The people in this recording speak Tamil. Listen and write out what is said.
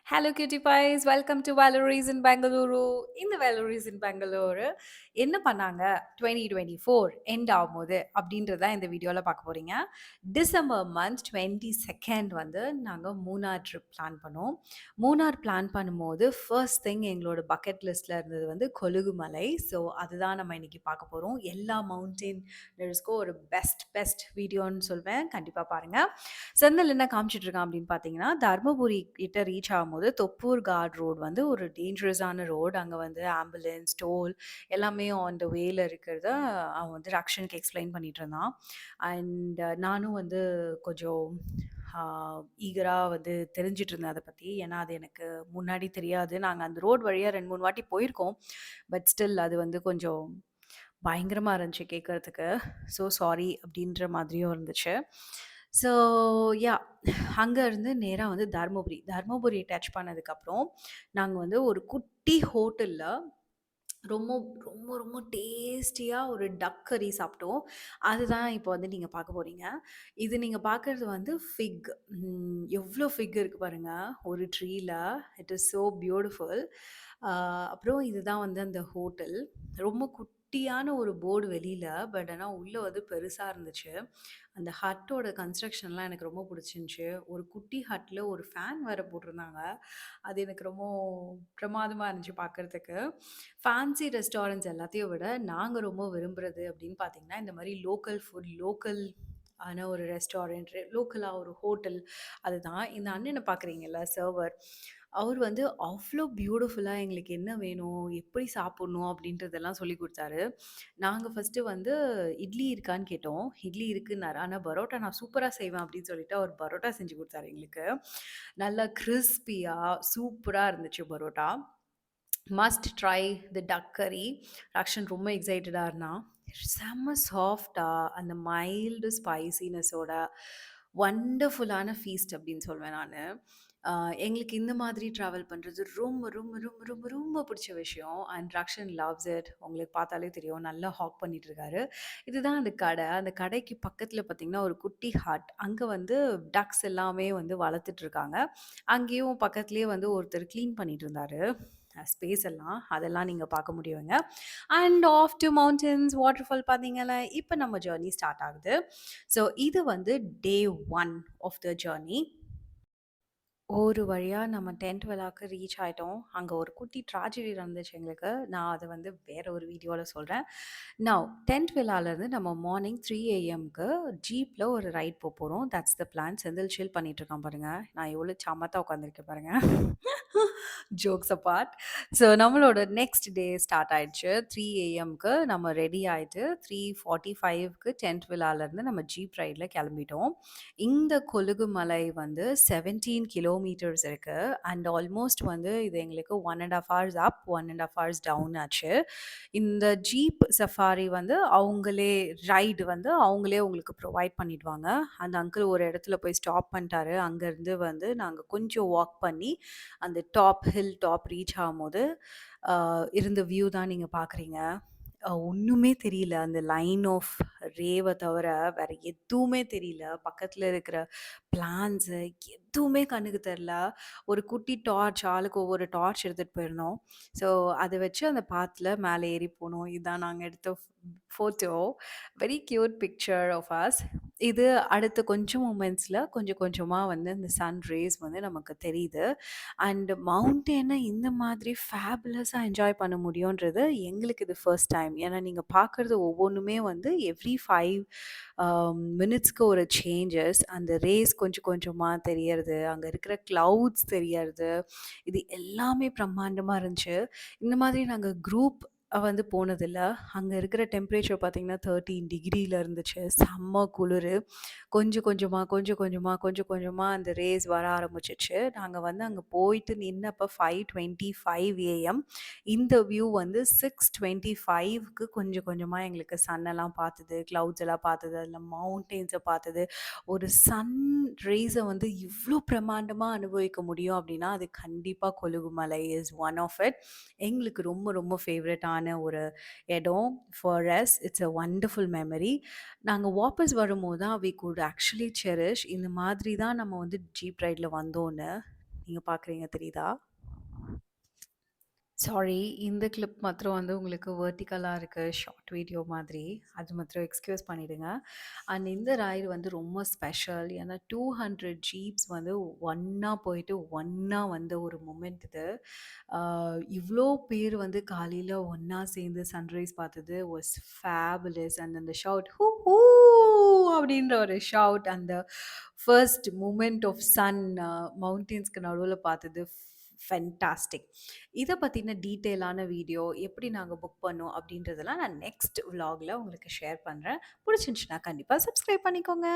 Hello, cutie pies. Welcome to Valories in Bangalore. இந்த Valories in Bangalore என்ன பண்ணாங்க 2024 எண்ட் ஆகும்போது அப்படின்றது தான் இந்த வீடியோவில் பார்க்க போறீங்க. டிசம்பர் மந்த் 22nd வந்து நாங்கள் மூணார் ட்ரிப் பிளான் பண்ணோம். மூணார் பிளான் பண்ணும்போது ஃபர்ஸ்ட் திங் எங்களோட பக்கெட் லிஸ்ட்டில் இருந்தது வந்து கொலுகுமலை. ஸோ அதுதான் நம்ம இன்னைக்கு பார்க்க போகிறோம். எல்லா மவுண்டெயினர்ஸ்க்கும் ஒரு பெஸ்ட் வீடியோன்னு சொல்வேன். கண்டிப்பாக பாருங்கள். செந்தில் என்ன காமிச்சிட்டு இருக்கான் அப்படின்னு பார்த்தீங்கன்னா, தர்மபுரி கிட்ட ரீச் ஆகும்போது தொப்பூர் காட் ரோடு வந்து ஒரு டேஞ்சரஸான ரோடு. அங்கே வந்து ஆம்புலன்ஸ், டோல் எல்லாமே ஆன் த வேல இருக்கிறத அவன் வந்து ரக்ஷனுக்கு எக்ஸ்பிளைன் பண்ணிட்டு இருந்தான். அண்ட் நானும் வந்து கொஞ்சம் ஈகராக வந்து தெரிஞ்சிட்டு இருந்தேன் அதை பற்றி. ஏன்னா அது எனக்கு முன்னாடி தெரியாது. நாங்கள் அந்த ரோடு வழியாக 2-3 வாட்டி போயிருக்கோம். பட் ஸ்டில் அது வந்து கொஞ்சம் பயங்கரமா இருந்துச்சு கேட்கறதுக்கு. ஸோ சாரி அப்படின்ற மாதிரியும் இருந்துச்சு. ஸோ யாஹ் அங்க இருந்து நேரா வந்து தர்மபுரி டச் பண்ணதுக்கப்புறம், நாங்க வந்து ஒரு குட்டி ஹோட்டல்ல ரொம்ப ரொம்ப டேஸ்டியா ஒரு டக் கறி சாப்பிட்டோம். அதுதான் இப்போ வந்து நீங்க பார்க்க போறீங்க. இது நீங்க பார்க்கறது வந்து ஃபிக். எவ்ளோ ஃபிக் இருக்கு பாருங்க, ஒரு ட்ரீல. It is so beautiful. அ அப்புறம் இதுதான் வந்து அந்த ஹோட்டல். ரொம்ப குட்டியான ஒரு போர்டு வெளியில. பட் ஆனா உள்ள வந்து பெருசா இருந்துச்சு. அந்த ஹட்டோட கன்ஸ்ட்ரக்ஷன்லாம் எனக்கு ரொம்ப புடிச்சிருந்துச்சு. ஒரு குட்டி ஹட்ல ஒரு ஃபேன் வேற போட்டிருந்தாங்க. அது எனக்கு ரொம்ப பிரமாதமா இருந்துச்சு பார்க்கறதுக்கு. ஃபேன்சி ரெஸ்டாரண்ட்ஸ் எல்லாத்தையும் விட நாங்க ரொம்ப விரும்புறது அப்படின்னு பார்த்தீங்கன்னா, இந்த மாரி லோக்கல் ஃபுட், லோக்கல் ஆன ஒரு ரெஸ்டாரண்ட், லோக்கலா ஒரு ஹோட்டல் அதுதான். இந்த அண்ணன பார்க்குறீங்கல்ல சர்வர். அவர் வந்து அவ்ளோ பியூட்டிஃபுல்லா எங்களுக்கு என்ன வேணும், எப்படி சாப்பிடணும் அப்படின்றதெல்லாம் சொல்லிக் குடுத்தாரு. நாங்க ஃபர்ஸ்ட்டு வந்து இட்லி இருக்கான்னு கேட்டோம். இட்லி இருக்குன்னாரு. ஆனா பரோட்டா நான் சூப்பரா செய்வேன் அப்படின்னு சொல்லிட்டு அவர் பரோட்டா செஞ்சு குடுத்தாரு எங்களுக்கு. நல்லா கிரிஸ்பியா சூப்பரா இருந்துச்சு பரோட்டா. மஸ்ட் ட்ரை தி டக் கரி. ரக்ஷன் ரொம்ப எக்ஸைட்டடா இருந்தான். செம்ம சாஃப்ட்டா அந்த மைல்டு ஸ்பைசினஸோட வண்டர்ஃபுல்லான ஃபீஸ்ட் அப்படின்னு சொல்வேன் நானு. எங்களுக்கு இந்த மாதிரி ட்ராவல் பண்றது ரொம்ப பிடிச்ச விஷயம். And Rakshan loves it. உங்களுக்கு பார்த்தாலே தெரியும். நல்லா ஹாக் பண்ணிட்டு இருக்காரு. இதுதான் அந்த கடை. அந்த கடைக்கு பக்கத்துல பார்த்தீங்கன்னா, ஒரு குட்டி ஹட். அங்க வந்து டக்ஸ் எல்லாமே வந்து வளர்த்துட்டு இருக்காங்க. அங்கேயும் பக்கத்திலேயே வந்து ஒருத்தர் கிளீன் பண்ணிட்டு இருந்தாரு. ஸ்பேஸ் எல்லாம். அதெல்லாம் நீங்க பார்க்க முடியுங்க. And of two mountains, waterfall பார்த்தீங்கல்ல, இப்ப நம்ம ஜர்னி ஸ்டார்ட் ஆகுது. ஸோ இது வந்து டே 1 ஆஃப் த ஜர்னி. ஒரு வழியா நம்ம டென்ட் விழாக்கு ரீச் ஆயிட்டோம். அங்க ஒரு குட்டி ட்ராஜடி நடந்துச்சு எங்களுக்கு. நான் அத வந்து வேற ஒரு வீடியோல சொல்றேன். நவ் டென்ட் விழாலருந்து நம்ம மார்னிங் 3 ஏஎம்க்கு ஜீப்ல ஒரு ரைட் போறோம். That's the plan. Senthil chill பண்ணிட்டு இருக்கான் பாருங்க. நான் எவ்வளோ சமத்தா உட்காந்துருக்கேன் பாருங்க. Jokes apart. ஸோ நம்மளோட நெக்ஸ்ட் டே ஸ்டார்ட் ஆயிடுச்சு. 3 ஏஎம்க்கு நம்ம ரெடி ஆயிட்டு 3:45க்கு டென்ட் விழாலருந்து நம்ம ஜீப் ரைட்ல கிளம்பிட்டோம். இந்த கொலுகுமலை வந்து 17 கிலோமீட்டர்ஸ் இருக்கு. அண்ட் ஆல்மோஸ்ட் வந்து இது எங்களுக்கு 1 1/2 ஹவர்ஸ் அப், 1 1/2 ஹவர்ஸ் டவுன் ஆச்சு. இந்த ஜீப் சஃபாரி வந்து அவங்களே ரைடு வந்து அவங்களே உங்களுக்கு ப்ரொவைட் பண்ணிடுவாங்க. அந்த அங்கிள் ஒரு இடத்துல போய் ஸ்டாப் பண்ணிட்டாரு. அங்கேருந்து வந்து நாங்க கொஞ்சம் வாக் பண்ணி அந்த ஹில் டாப் ரீச் ஆகும்போது இருந்த வியூ தான் நீங்க பார்க்குறீங்க. ஒண்ணுமே தெரியல. அந்த லைன் ஆஃப் ரேவ தவிர வேற எதுவுமே தெரியல. பக்கத்துல இருக்கிற பிளான்ட்ஸு எதுவுமே கண்ணுக்கு தெரியல. ஒரு குட்டி டார்ச், ஆளுக்கு ஒவ்வொரு டார்ச் எடுத்துட்டு போயிருந்தோம். ஸோ அத வச்சு அந்த பாத்துல மேல ஏறி போனோம். இதான் நாங்க எடுத்த photo. Very cute picture of us. இது அடுத்த கொஞ்சம் மொமெண்ட்ஸ்ல கொஞ்சம் கொஞ்சமா வந்து அந்த சன் ரேஸ் வந்து நமக்கு தெரியுது. அண்ட் மவுண்டெய்ன இந்த மாதிரி ஃபேபுலஸா என்ஜாய் பண்ண முடியுன்றது எங்களுக்கு இது ஃபர்ஸ்ட் டைம். ஏன்னா நீங்க பார்க்குறது ஒவ்வொன்னுமே வந்து எவ்ரி 5 மினிட்ஸ்க்கு ஒரு சேஞ்சஸ். அந்த ரேஸ் கொஞ்சம் கொஞ்சமா தெரியறது. அங்க இருக்கிற கிளவுட்ஸ் தெரியறது. இது எல்லாமே பிரம்மாண்டமா இருந்துச்சு. இந்த மாதிரி நாங்க குரூப் வந்து போனதில்ல. அங்க இருக்கிற டெம்பரேச்சர் பார்த்தீங்கன்னா 13 டிகிரில இருந்துச்சு. செம்ம குளிரு. கொஞ்சம் கொஞ்சமா அந்த ரேஸ் வர ஆரம்பிச்சுச்சு. நாங்க வந்து அங்க போயிட்டு நின்னப்ப 5:25 ஏஎம். இந்த வியூ வந்து 6:25க்கு கொஞ்சம் கொஞ்சமா எங்களுக்கு சன்னெல்லாம் பார்த்தது, கிளவுட்ஸ் எல்லாம் பார்த்தது, அதில மவுண்டெயின்ஸ பார்த்தது. ஒரு சன் ரேஸ வந்து இவ்ளோ பிரமாண்டமா அனுபவிக்க முடியும் அப்டின்னா, அது கண்டிப்பா கொலுகுமலை இஸ் ஒன் ஆஃப் இட். எங்களுக்கு ரொம்ப ஃபேவரட்டான ஒரு இடம். For us it's a wonderful memory. நாங்க வாபஸ் வரும்போது தான் வி குட் ஆக்சுவலி செரிஷ் இந்த மாதிரி தான் நம்ம வந்து ஜீப் ரைட்ல வந்தோன்னு. நீங்க பார்க்குறீங்க தெரியுதா? சாரி, இந்த கிளிப் மாத்திரம் வந்து உங்களுக்கு வெர்டிகலா இருக்கு. ஷார்ட் வீடியோ மாதிரி. அது மாத்திரம் எக்ஸ்கியூஸ் பண்ணிடுங்க. அண்ட் இந்த ரைடு வந்து ரொம்ப ஸ்பெஷல். ஏன்னா 200 ஜீப்ஸ் வந்து ஒண்ணா போயிட்டு, ஒண்ணா வந்த ஒரு மொமெண்ட் இது. ஆ இவ்ளோ பேர் வந்து காலையில ஒண்ணா சேர்ந்து சன்ரைஸ் பார்த்தது வாஸ் ஃபேபுலஸ். அண்ட் அந்த ஷவுட் "ஹூ ஹூ" அப்படின்ற ஒரு ஷவுட், அந்த ஃபர்ஸ்ட் மூமெண்ட் ஆஃப் சன் மவுண்டெயின்ஸ்க்கு நடுவுல பார்த்தது ஃபென்டாஸ்டிக். இத பத்தின டீட்டெயிலான வீடியோ, எப்படி நாங்க புக் பண்ணோம் அப்படின்றதெல்லாம் நான் நெக்ஸ்ட் விளாக்ல உங்களுக்கு ஷேர் பண்றேன். புடிச்சிருந்துச்சுன்னா கண்டிப்பா சப்ஸ்கிரைப் பண்ணிக்கோங்க.